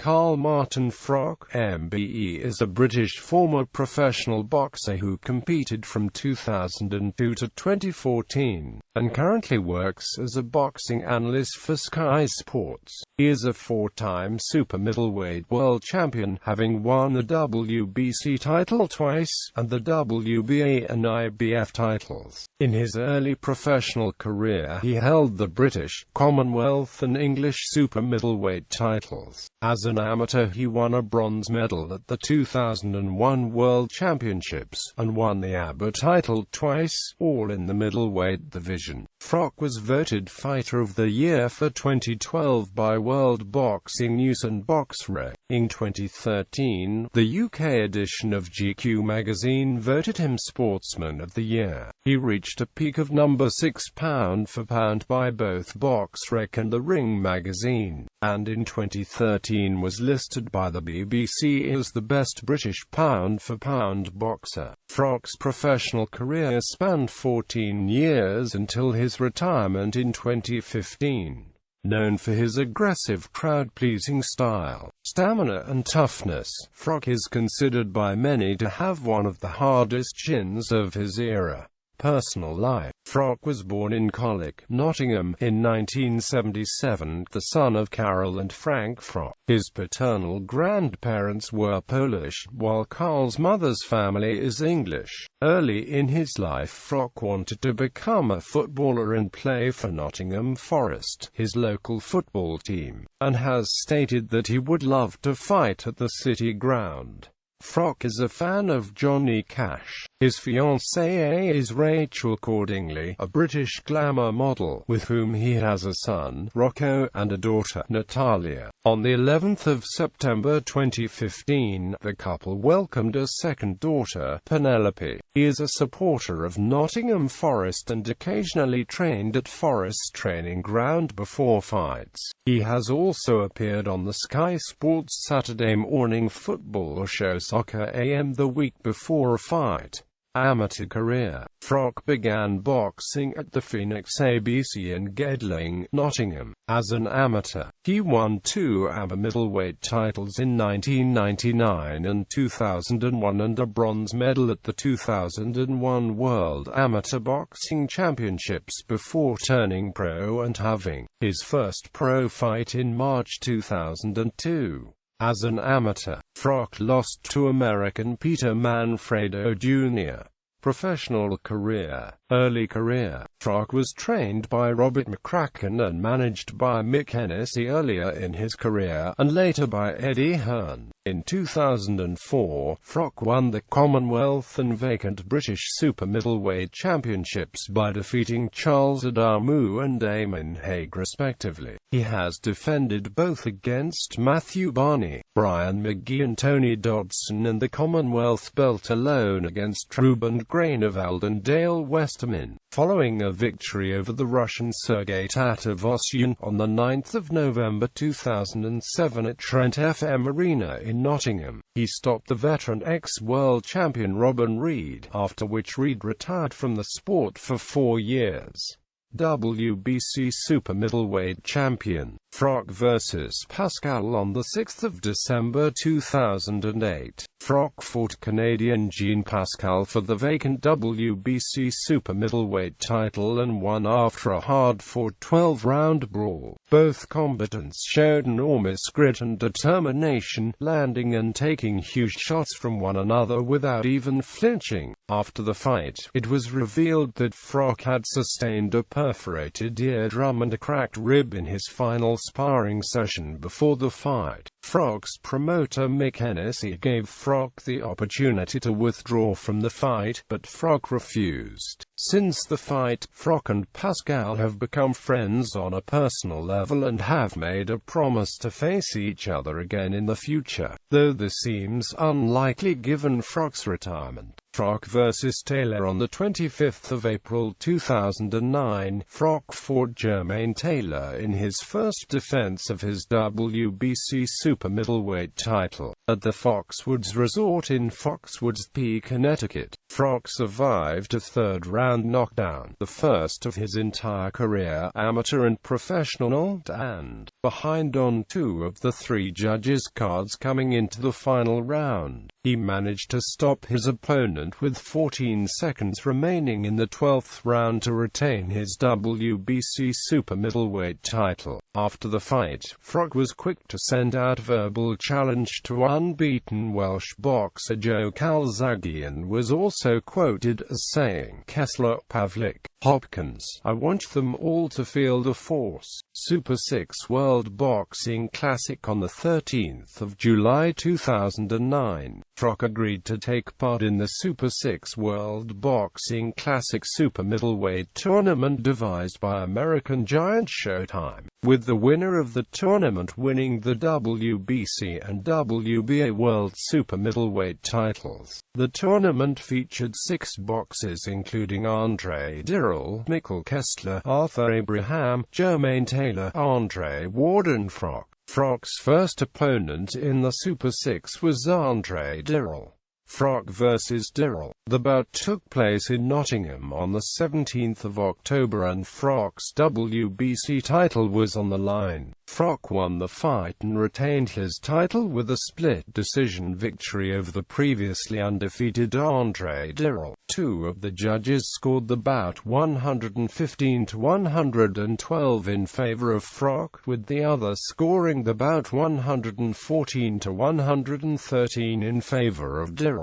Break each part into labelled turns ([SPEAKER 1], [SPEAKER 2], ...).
[SPEAKER 1] Martin Froch, MBE, is a British former professional boxer who competed from 2002 to 2014, and currently works as a boxing analyst for Sky Sports. He is a four-time super-middleweight world champion, having won the WBC title twice, and the WBA and IBF titles. In his early professional career, he held the British, Commonwealth and English super-middleweight titles. As an amateur, he won a bronze medal at the 2001 World Championships, and won the ABA title twice, all in the middleweight division. Froch was voted Fighter of the Year for 2012 by World Boxing News and BoxRec. In 2013, the UK edition of GQ magazine voted him Sportsman of the Year. He reached a peak of number 6 pound for pound by both BoxRec and The Ring magazine, and in 2013 was listed by the BBC as the best British pound-for-pound boxer. Froch's professional career spanned 14 years until his retirement in 2015. Known for his aggressive, crowd-pleasing style, stamina and toughness, Froch is considered by many to have one of the hardest chins of his era. Personal life. Froch was born in Colic, Nottingham, in 1977, the son of Carol and Frank Froch. His paternal grandparents were Polish, while Carl's mother's family is English. Early in his life, Froch wanted to become a footballer and play for Nottingham Forest, his local football team, and has stated that he would love to fight at the City Ground. Froch is a fan of Johnny Cash. His fiancée is Rachel Cordingley, a British glamour model, with whom he has a son, Rocco, and a daughter, Natalia. On the 11th of September 2015, the couple welcomed a second daughter, Penelope. He is a supporter of Nottingham Forest and occasionally trained at Forest training ground before fights. He has also appeared on the Sky Sports Saturday morning football show Soccer AM the week before a fight. Amateur career. Froch began boxing at the Phoenix ABC in Gedling, Nottingham. As an amateur, he won 2 ABA middleweight titles in 1999 and 2001 and a bronze medal at the 2001 World Amateur Boxing Championships before turning pro and having his first pro fight in March 2002. As an amateur, Froch lost to American Peter Manfredo Jr. Professional career. Early career. Froch was trained by Robert McCracken and managed by Mick Hennessy earlier in his career, and later by Eddie Hearn. In 2004, Froch won the Commonwealth and vacant British super middleweight championships by defeating Charles Adamu and Damon Hague respectively. He has defended both against Matthew Barney, Brian McGee and Tony Dodson, and the Commonwealth belt alone against Ruben Grain of Aldendale Westermin. Following a victory over the Russian Sergei Tatavyosyan on the 9th of November 2007 at Trent FM Arena in Nottingham, he stopped the veteran ex-world champion Robin Reid, after which Reid retired from the sport for 4 years. WBC super middleweight champion. Froch vs. Pascal on the 6th of December 2008. Froch fought Canadian Jean Pascal for the vacant WBC super middleweight title and won after a hard-fought 12-round brawl. Both combatants showed enormous grit and determination, landing and taking huge shots from one another without even flinching. After the fight, it was revealed that Froch had sustained a perforated eardrum and a cracked rib in his final sparring session before the fight. Froch's promoter Mick Hennessy gave Froch the opportunity to withdraw from the fight, but Froch refused. Since the fight, Froch and Pascal have become friends on a personal level and have made a promise to face each other again in the future, though this seems unlikely given Froch's retirement. Froch vs. Taylor on 25 April 2009. Froch fought Jermaine Taylor in his first defense of his WBC super middleweight title at the Foxwoods Resort in Foxwoods.He, Connecticut. Froch survived a third-round knockdown, the first of his entire career, amateur and professional, and behind on 2 of the 3 judges' cards coming into the final round. He managed to stop his opponent with 14 seconds remaining in the 12th round to retain his WBC super middleweight title. After the fight, Froch was quick to send out verbal challenge to unbeaten Welsh boxer Joe Calzaghe and was also quoted as saying, "Kessler, Pavlik, Hopkins, I want them all to feel the force." Super 6 World Boxing Classic on 13 July 2009. Froch agreed to take part in the Super 6 World Boxing Classic super middleweight tournament devised by American giant Showtime, with the winner of the tournament winning the WBC and WBA World Super Middleweight titles. The tournament featured 6 boxers including Andre Dirrell, Mikkel Kessler, Arthur Abraham, Jermaine Taylor, Andre Ward and Froch. Froch's first opponent in the Super 6 was Andre Dirrell. Froch vs. Dirrell. The bout took place in Nottingham on 17 October and Froch's WBC title was on the line. Froch won the fight and retained his title with a split decision victory over the previously undefeated Andre Dirrell. 2 of the judges scored the bout 115-112 in favor of Froch, with the other scoring the bout 114-113 in favor of Dirrell.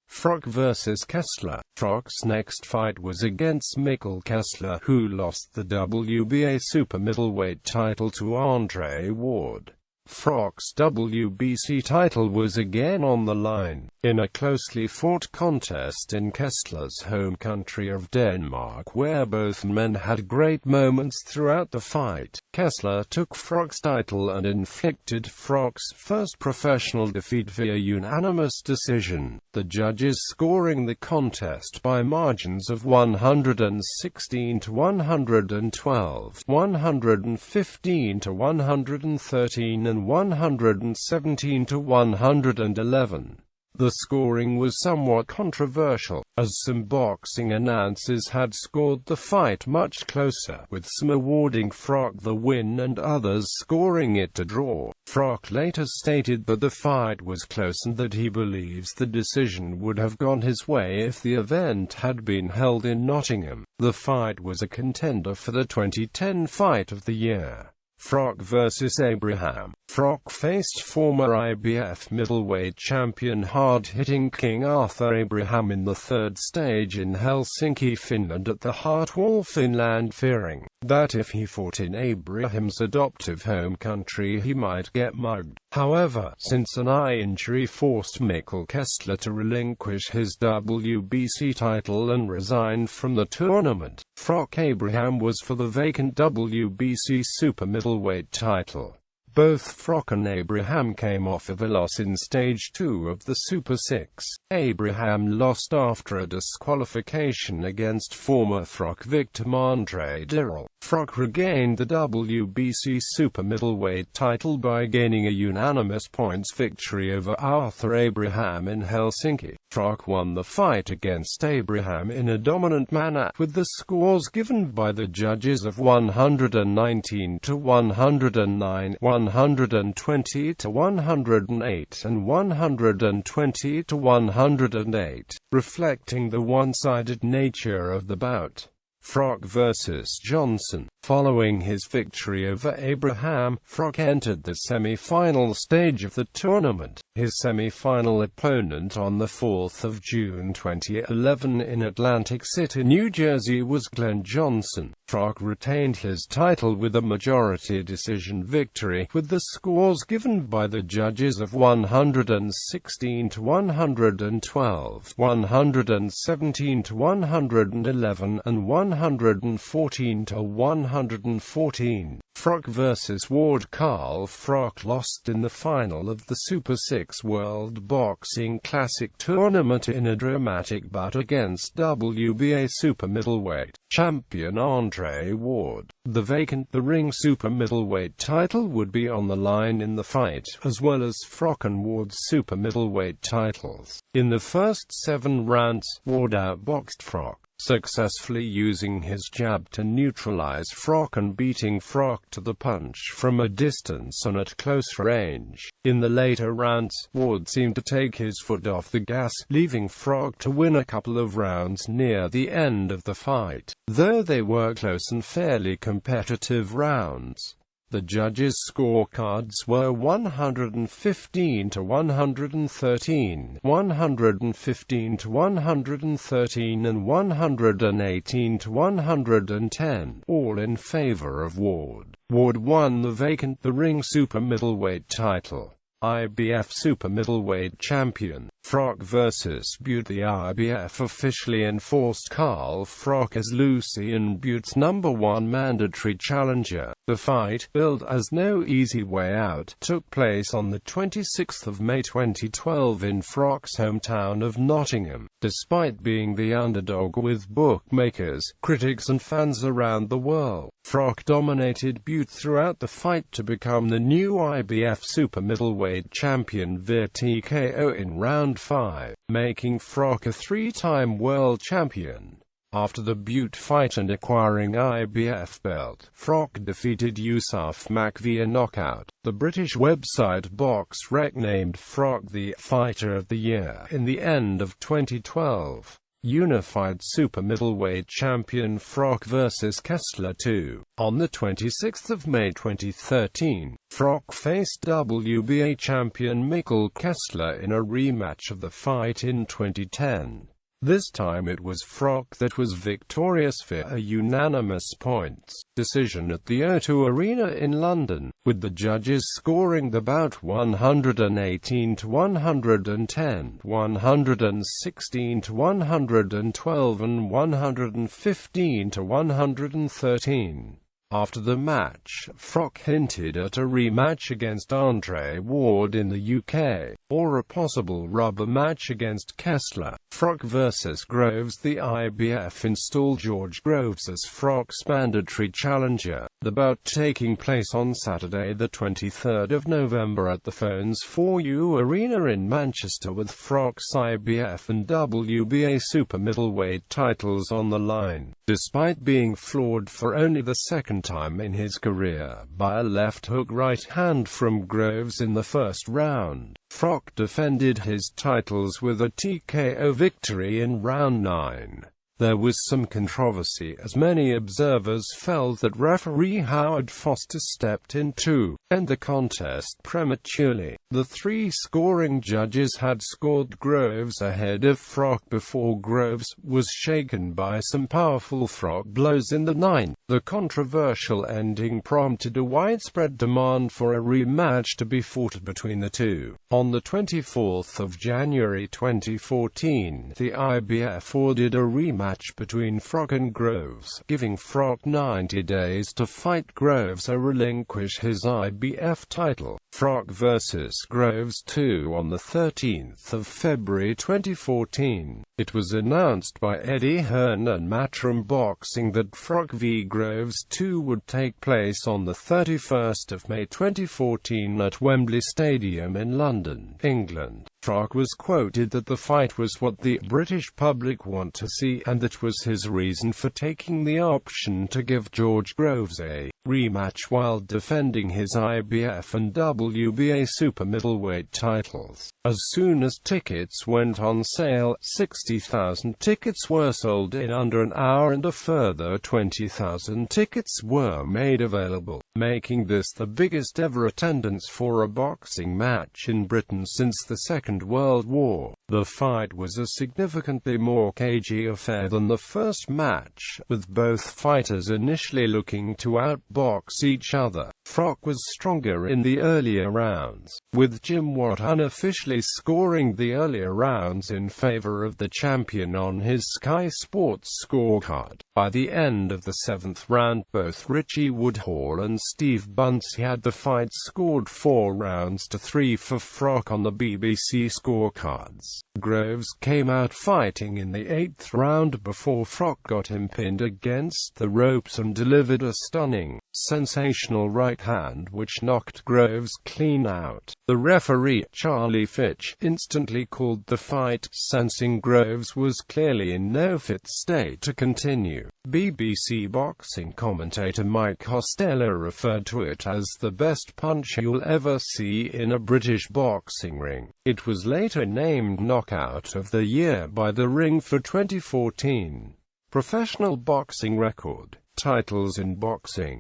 [SPEAKER 1] Froch vs. Kessler. Froch's next fight was against Mikkel Kessler, who lost the WBA super middleweight title to Andre Ward. Froch's WBC title was again on the line, in a closely fought contest in Kessler's home country of Denmark, where both men had great moments throughout the fight. Kessler took Froch's title and inflicted Froch's first professional defeat via unanimous decision, the judges scoring the contest by margins of 116-112, 115-113 and 117-111. The scoring was somewhat controversial, as some boxing announcers had scored the fight much closer, with some awarding Froch the win and others scoring it a draw. Froch later stated that the fight was close and that he believes the decision would have gone his way if the event had been held in Nottingham. The fight was a contender for the 2010 Fight of the Year. Froch vs. Abraham. Froch faced former IBF middleweight champion hard-hitting King Arthur Abraham in the third stage in Helsinki, Finland at the Hartwall, Finland, fearing that if he fought in Abraham's adoptive home country he might get mugged. However, since an eye injury forced Mikkel Kessler to relinquish his WBC title and resign from the tournament, Froch Abraham was for the vacant WBC super middleweight title. Both Froch and Abraham came off of a loss in Stage 2 of the Super 6. Abraham lost after a disqualification against former Froch victim Andre Dirrell. Froch regained the WBC super middleweight title by gaining a unanimous points victory over Arthur Abraham in Helsinki. Froch won the fight against Abraham in a dominant manner, with the scores given by the judges of 119-109, 120-108 and 120-108, reflecting the one-sided nature of the bout. Froch vs. Johnson. Following his victory over Abraham, Froch entered the semi-final stage of the tournament. His semi-final opponent on 4 June 2011 in Atlantic City, New Jersey was Glenn Johnson. Froch retained his title with a majority decision victory, with the scores given by the judges of 116-112, 117-111 and 114-113. 114. Froch vs. Ward. Carl Froch lost in the final of the Super 6 World Boxing Classic Tournament in a dramatic bout against WBA super-middleweight champion Andre Ward. The vacant The Ring super-middleweight title would be on the line in the fight, as well as Froch and Ward's super-middleweight titles. In the first 7 rounds, Ward outboxed Froch, successfully using his jab to neutralize Froch and beating Froch to the punch from a distance and at close range. In the later rounds, Ward seemed to take his foot off the gas, leaving Froch to win a couple of rounds near the end of the fight, though they were close and fairly competitive rounds. The judges' scorecards were 115 to 113, 115 to 113 and 118 to 110, all in favor of Ward. Ward won the vacant The Ring super-middleweight title. IBF super-middleweight champion Froch vs. Butte. The IBF officially enforced Carl Froch as Lucien Butte's #1 mandatory challenger. The fight, billed as No Easy Way Out, took place on the 26th of May 2012 in Froch's hometown of Nottingham. Despite being the underdog with bookmakers, critics and fans around the world, Froch dominated Butte throughout the fight to become the new IBF super-middleweight champion via TKO in round 5, making Froch a 3-time world champion. After the Butte fight and acquiring IBF belt, Froch defeated Yusuf Mak via knockout. The British website BoxRec named Froch the Fighter of the Year in the end of 2012. Unified super-middleweight champion Froch vs. Kessler 2. On the 26th of May 2013, Froch faced WBA champion Mikkel Kessler in a rematch of the fight in 2010. This time it was Froch that was victorious via a unanimous points decision at the O2 Arena in London, with the judges scoring the bout 118 to 110, 116 to 112 and 115 to 113. After the match, Froch hinted at a rematch against Andre Ward in the UK, or a possible rubber match against Kessler. Froch vs. Groves. The IBF installed George Groves as Froch's mandatory challenger, the bout taking place on Saturday the 23rd of November at the Phones 4U Arena in Manchester, with Froch's IBF and WBA super-middleweight titles on the line. Despite being floored for only the second time in his career by a left-hook right hand from Groves in the first round, Froch defended his titles with a TKO victory in round 9. There was some controversy, as many observers felt that referee Howard Foster stepped in to end the contest prematurely. The 3 scoring judges had scored Groves ahead of Froch before Groves was shaken by some powerful Froch blows in the 9th. The controversial ending prompted a widespread demand for a rematch to be fought between the two. On the 24th of January 2014, the IBF ordered a rematch between Froch and Groves, giving Froch 90 days to fight Groves or relinquish his IBF title. Froch vs. Groves 2 on the 13th of February 2014. It was announced by Eddie Hearn and Matchroom Boxing that Froch v Groves 2 would take place on the 31st of May 2014 at Wembley Stadium in London, England. Froch was quoted that the fight was what the British public want to see, and that was his reason for taking the option to give George Groves a rematch while defending his IBF and WBA super-middleweight titles. As soon as tickets went on sale, 60,000 tickets were sold in under an hour and a further 20,000 tickets were made available, making this the biggest ever attendance for a boxing match in Britain since the Second World War. The fight was a significantly more cagey affair than the first match, with both fighters initially looking to outbox each other. Froch was stronger in the earlier rounds, with Jim Watt unofficially scoring the earlier rounds in favor of the champion on his Sky Sports scorecard. By the end of the 7th round, both Richie Woodhall and Steve Bunsey had the fight scored 4 rounds to 3 for Froch on the BBC scorecards. Groves came out fighting in the 8th round before Froch got him pinned against the ropes and delivered a stunning, sensational right hand which knocked Groves clean out. The referee, Charlie Fitch, instantly called the fight, sensing Groves was clearly in no fit state to continue. BBC boxing commentator Mike Costello referred to it as the best punch you'll ever see in a British boxing ring. It was later named Knockout of the Year by The Ring for 2014. Professional boxing record. Titles in boxing.